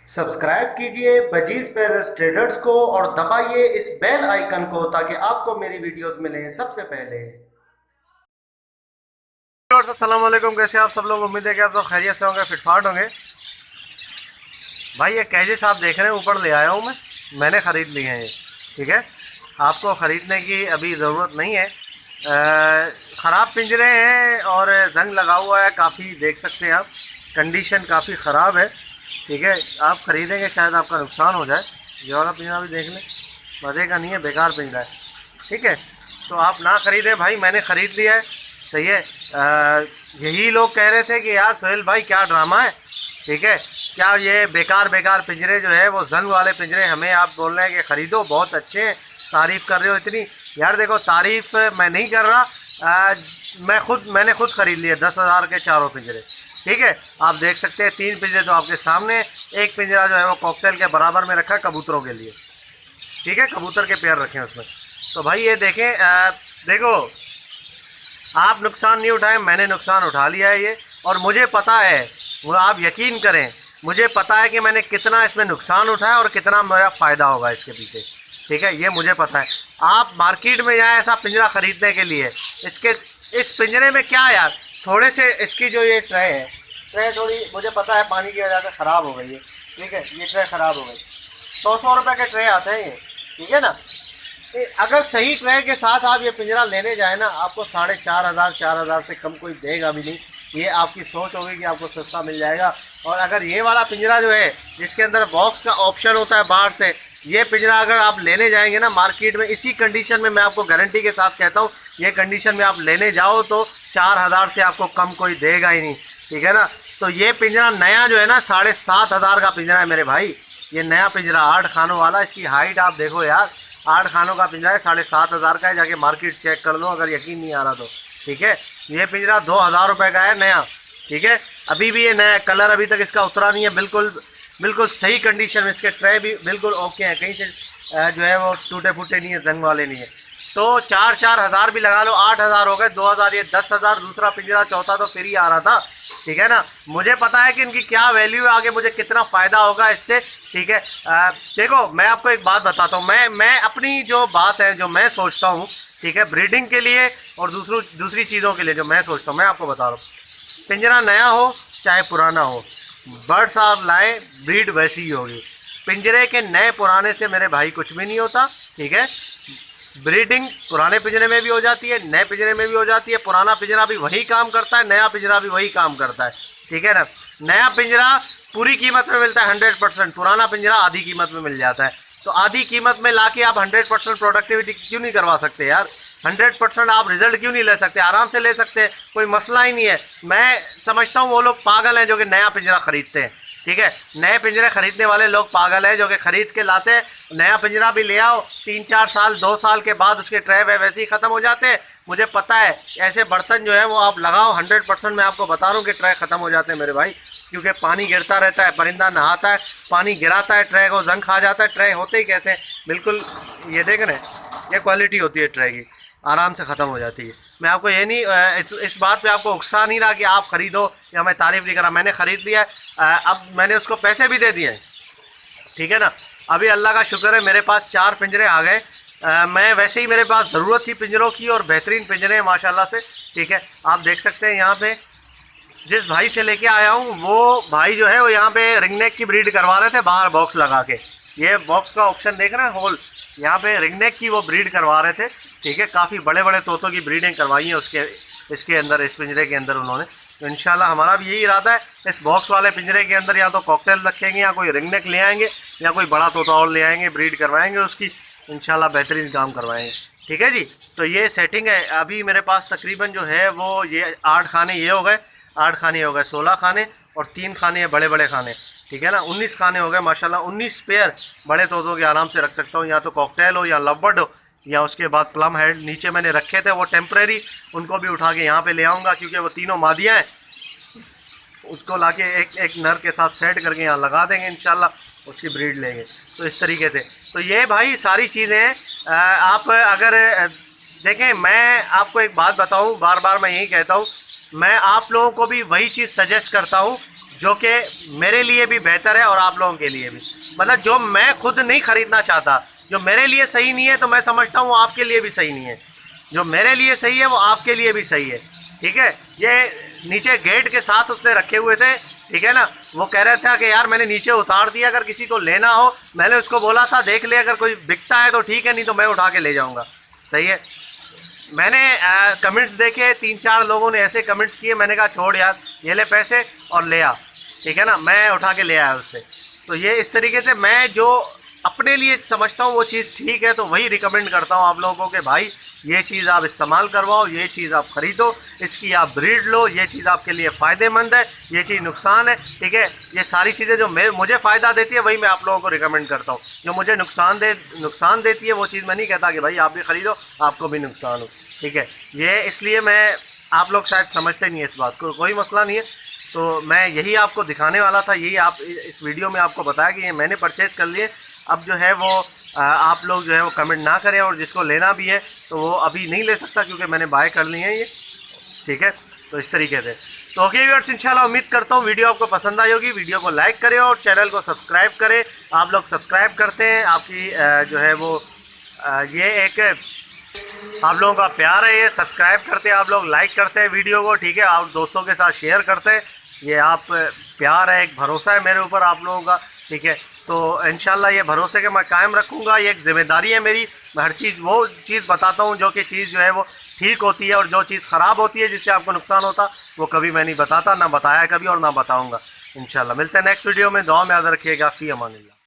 Subscribe कीजिए budgies पैरस traders को और दबाइए इस बेल आइकन को ताकि आपको मेरी वीडियोस मिलें सबसे पहले। अस्सलाम वालेकुम, कैसे आप सब लोग। उम्मीद है कि आप लोग खैरियत से होंगे, फिटफाट होंगे। भाई ये कैजेस आप देख रहे हैं ऊपर ले आया हूँ मैंने ख़रीद लिए हैं ये, ठीक है। आपको ख़रीदने की अभी ज़रूरत नहीं है। ख़राब पिंजरे हैं और जंग लगा हुआ है काफ़ी, देख सकते हैं आप, कंडीशन काफ़ी ख़राब है, ठीक है। आप ख़रीदेंगे शायद आपका नुकसान हो जाए। ये वाला पिंजरा भी देख लें, मज़े का नहीं है, बेकार पिंजरा है, ठीक है। तो आप ना ख़रीदें भाई, मैंने ख़रीद लिया है, सही है। यही लोग कह रहे थे कि यार सोहेल भाई क्या ड्रामा है, ठीक है, क्या ये बेकार बेकार पिंजरे जो है वो जंग वाले पिंजरे हमें आप बोल रहे हैं कि ख़रीदो, बहुत अच्छे हैं, तारीफ़ कर रहे हो इतनी। यार देखो, तारीफ़ मैं नहीं कर रहा, मैंने खुद ख़रीद लिए 10,000 के चारों पिंजरे, ठीक है। आप देख सकते हैं 3 पिंजरे तो आपके सामने, एक पिंजरा जो है वो कॉकटेल के बराबर में रखा है कबूतरों के लिए, ठीक है, कबूतर के पैर रखे हैं उसमें। तो भाई ये देखें, देखो आप नुकसान नहीं उठाएं, मैंने नुकसान उठा लिया है ये, और मुझे पता है, वो आप यकीन करें, मुझे पता है कि मैंने कितना इसमें नुकसान उठाया और कितना मेरा फ़ायदा होगा इसके पीछे, ठीक है, ये मुझे पता है। आप मार्केट में जाएँ ऐसा पिंजरा ख़रीदने के लिए, इस पिंजरे में क्या यार, थोड़े से इसकी जो ये ट्रे है, ट्रे थोड़ी मुझे पता है पानी की वजह से ख़राब हो गई है, ठीक है, ये ट्रे ख़राब हो गई। 100 रुपये के ट्रे आते हैं ये, ठीक है ना। अगर सही ट्रे के साथ आप ये पिंजरा लेने जाए ना, आपको 4,500 4,000 से कम कोई देगा भी नहीं। ये आपकी सोच होगी कि आपको सस्ता मिल जाएगा। और अगर ये वाला पिंजरा जो है जिसके अंदर बॉक्स का ऑप्शन होता है बाहर से, ये पिंजरा अगर आप लेने जाएंगे ना मार्केट में, इसी कंडीशन में, मैं आपको गारंटी के साथ कहता हूँ, ये कंडीशन में आप लेने जाओ तो 4,000 से आपको कम कोई देगा ही नहीं, ठीक है ना। तो ये पिंजरा नया जो है ना 7,500 का पिंजरा है मेरे भाई, ये नया पिंजरा 8 खानों वाला। इसकी हाइट आप देखो यार, 8 खानों का पिंजरा है, 7,500 का है, जाके मार्केट चेक कर लो अगर यकीन नहीं आ रहा तो, ठीक है। ये पिंजरा 2,000 रुपये का है नया, ठीक है। अभी भी ये नया कलर अभी तक इसका उतरा नहीं है, बिल्कुल बिल्कुल सही कंडीशन में, इसके ट्रे भी बिल्कुल ओके हैं, कहीं से जो है वो टूटे फूटे नहीं है, जंग वाले नहीं है। तो 4-4 हज़ार भी लगा लो, 8,000 हो गए, 2,000 ये 10,000, दूसरा पिंजरा चौथा तो फिर ही आ रहा था, ठीक है ना। मुझे पता है कि इनकी क्या वैल्यू है, आगे मुझे कितना फ़ायदा होगा इससे, ठीक है। देखो मैं आपको एक बात बताता हूँ, मैं अपनी जो बात है, जो मैं सोचता हूँ, ठीक है, ब्रीडिंग के लिए और दूसरी चीज़ों के लिए जो मैं सोचता हूँ, मैं आपको बता रहा हूँ। पिंजरा नया हो चाहे पुराना हो, बर्ड्स आप लाएँ, ब्रीड वैसी ही होगी। पिंजरे के नए पुराने से मेरे भाई कुछ भी नहीं होता, ठीक है। ब्रीडिंग पुराने पिंजरे में भी हो जाती है, नए पिंजरे में भी हो जाती है। पुराना पिंजरा भी वही काम करता है, नया पिंजरा भी वही काम करता है, ठीक है ना। नया पिंजरा पूरी कीमत में मिलता है 100%, पुराना पिंजरा आधी कीमत में मिल जाता है। तो आधी कीमत में लाके आप 100% प्रोडक्टिविटी क्यों नहीं करवा सकते यार, 100% आप रिजल्ट क्यों नहीं ले सकते, आराम से ले सकते हैं, कोई मसला ही नहीं है। मैं समझता हूँ वो लोग पागल हैं जो कि नया पिंजरा खरीदते हैं, ठीक है। नए पिंजरे खरीदने वाले लोग पागल हैं जो कि खरीद के लाते हैं, नया पिंजरा भी ले आओ, 3-4 साल 2 साल के बाद उसके ट्रे वैसे ही ख़त्म हो जाते हैं। मुझे पता है ऐसे बर्तन जो है वो आप लगाओ, 100% मैं आपको बता रहा हूँ कि ट्रे ख़त्म हो जाते हैं मेरे भाई, क्योंकि पानी गिरता रहता है, परिंदा नहाता है, पानी गिराता है, ट्रे को जंग खा जाता है। ट्रे होते ही कैसे, बिल्कुल ये देख रहे हैं, ये क्वालिटी होती है ट्रे की, आराम से ख़त्म हो जाती है। मैं आपको ये नहीं इस बात पे आपको उकसा नहीं रहा कि आप ख़रीदो, या मैं तारीफ़ नहीं करा, मैंने ख़रीद लिया है, अब मैंने उसको पैसे भी दे दिए हैं, ठीक है ना। अभी अल्लाह का शुक्र है मेरे पास 4 पिंजरे आ गए। मैं वैसे ही मेरे पास ज़रूरत थी पिंजरों की, और बेहतरीन पिंजरे हैं माशाल्लाह से, ठीक है। आप देख सकते हैं यहाँ पे जिस भाई से लेके आया हूँ, वो भाई जो है वो यहाँ पे रिंगनेक की ब्रीड करवा रहे थे बाहर बॉक्स लगा के। ये बॉक्स का ऑप्शन देख रहे हैं, होल, यहाँ पे रिंगनेक की वो ब्रीड करवा रहे थे, ठीक है। काफ़ी बड़े बड़े तोतों की ब्रीडिंग करवाई है इसके अंदर, इस पिंजरे के अंदर उन्होंने। तो इंशाल्लाह हमारा भी यही इरादा है, इस बॉक्स वाले पिंजरे के अंदर या तो कॉकटेल रखेंगे, या कोई रिंगनेक ले आएंगे, या कोई बड़ा तोता और ले आएंगे, ब्रीड करवाएंगे उसकी, इंशाल्लाह बेहतरीन काम करवाएंगे, ठीक है जी। तो ये सेटिंग है। अभी मेरे पास तकरीबन जो है वो ये 8 खाने ये हो गए, 8 खाने हो गए, 16 खाने, और 3 खाने हैं बड़े बड़े खाने, ठीक है ना। 19 खाने हो गए माशाल्लाह। 19 पेयर बड़े तोतों के आराम से रख सकता हूँ, या तो कॉकटेल हो, या लवबर्ड हो, या उसके बाद प्लम हेड नीचे मैंने रखे थे वो टेम्परेरी, उनको भी उठा के यहाँ पे ले आऊँगा, क्योंकि वो तीनों मादियाँ हैं, उसको लाके एक नर के साथ सेट करके यहाँ लगा देंगे, इंशाल्लाह उसकी ब्रीड लेंगे। तो इस तरीके से, तो ये भाई सारी चीज़ें आप अगर देखें, मैं आपको एक बात बताऊं, बार बार मैं यही कहता हूं, मैं आप लोगों को भी वही चीज़ सजेस्ट करता हूं जो कि मेरे लिए भी बेहतर है और आप लोगों के लिए भी। मतलब जो मैं खुद नहीं खरीदना चाहता, जो मेरे लिए सही नहीं है, तो मैं समझता हूँ वो आपके लिए भी सही नहीं है। जो मेरे लिए सही है वो आपके लिए भी सही है, ठीक है। ये नीचे गेट के साथ उसने रखे हुए थे, ठीक है ना। वो कह रहा था कि यार मैंने नीचे उतार दिया, अगर किसी को लेना हो, मैंने उसको बोला था देख ले, अगर कोई बिकता है तो ठीक है, नहीं तो मैं उठा के ले जाऊँगा, सही है। मैंने कमेंट्स देखे, 3-4 लोगों ने ऐसे कमेंट्स किए, मैंने कहा छोड़ यार, ये ले पैसे और ले आ, ठीक है ना। मैं उठा के ले आया उससे। तो ये इस तरीके से मैं जो अपने लिए समझता हूँ वो चीज़ ठीक है, तो वही रिकमेंड करता हूँ आप लोगों को कि भाई ये चीज़ आप इस्तेमाल करवाओ, ये चीज़ आप ख़रीदो, इसकी आप ब्रीड लो, ये चीज़ आपके लिए फ़ायदेमंद है, ये चीज़ नुकसान है, ठीक है। ये सारी चीज़ें जो मुझे फ़ायदा देती है वही मैं आप लोगों को रिकमेंड करता हूँ। जो मुझे नुकसान देती है वो चीज़ मैं नहीं कहता कि भाई आप भी ख़रीदो आपको भी नुकसान हो, ठीक है। ये इसलिए मैं, आप लोग शायद समझते नहीं है इस बात को, कोई मसला नहीं है। तो मैं यही आपको दिखाने वाला था, यही आप इस वीडियो में आपको बताया कि ये मैंने परचेज़ कर लिए। अब जो है वो आप लोग जो है वो कमेंट ना करें, और जिसको लेना भी है तो वो अभी नहीं ले सकता क्योंकि मैंने बाय कर लिए हैं ये, ठीक है। तो इस तरीके से तो ओके व्यूअर्स, इंशाल्लाह उम्मीद करता हूँ वीडियो आपको पसंद आई होगी। वीडियो को लाइक करें और चैनल को सब्सक्राइब करें। आप लोग सब्सक्राइब करते हैं, आपकी जो है वो ये एक आप लोगों का प्यार है, ये सब्सक्राइब करते हैं आप लोग, लाइक करते हैं वीडियो को, ठीक है। आप दोस्तों के साथ शेयर करते हैं, ये आप प्यार है, एक भरोसा है मेरे ऊपर आप लोगों का, ठीक है। तो इंशाल्लाह ये भरोसे के मैं कायम रखूँगा। ये एक ज़िम्मेदारी है मेरी, मैं हर चीज़ वो चीज़ बताता हूँ जो कि चीज़ जो है वो ठीक होती है, और जो चीज़ ख़राब होती है जिससे आपको नुकसान होता वो कभी मैं नहीं बताता, ना बताया कभी और ना बताऊँगा। इंशाल्लाह मिलते हैं नेक्स्ट वीडियो में। दुआ में याद रखिएगा। फ़ी अमानिल्लाह।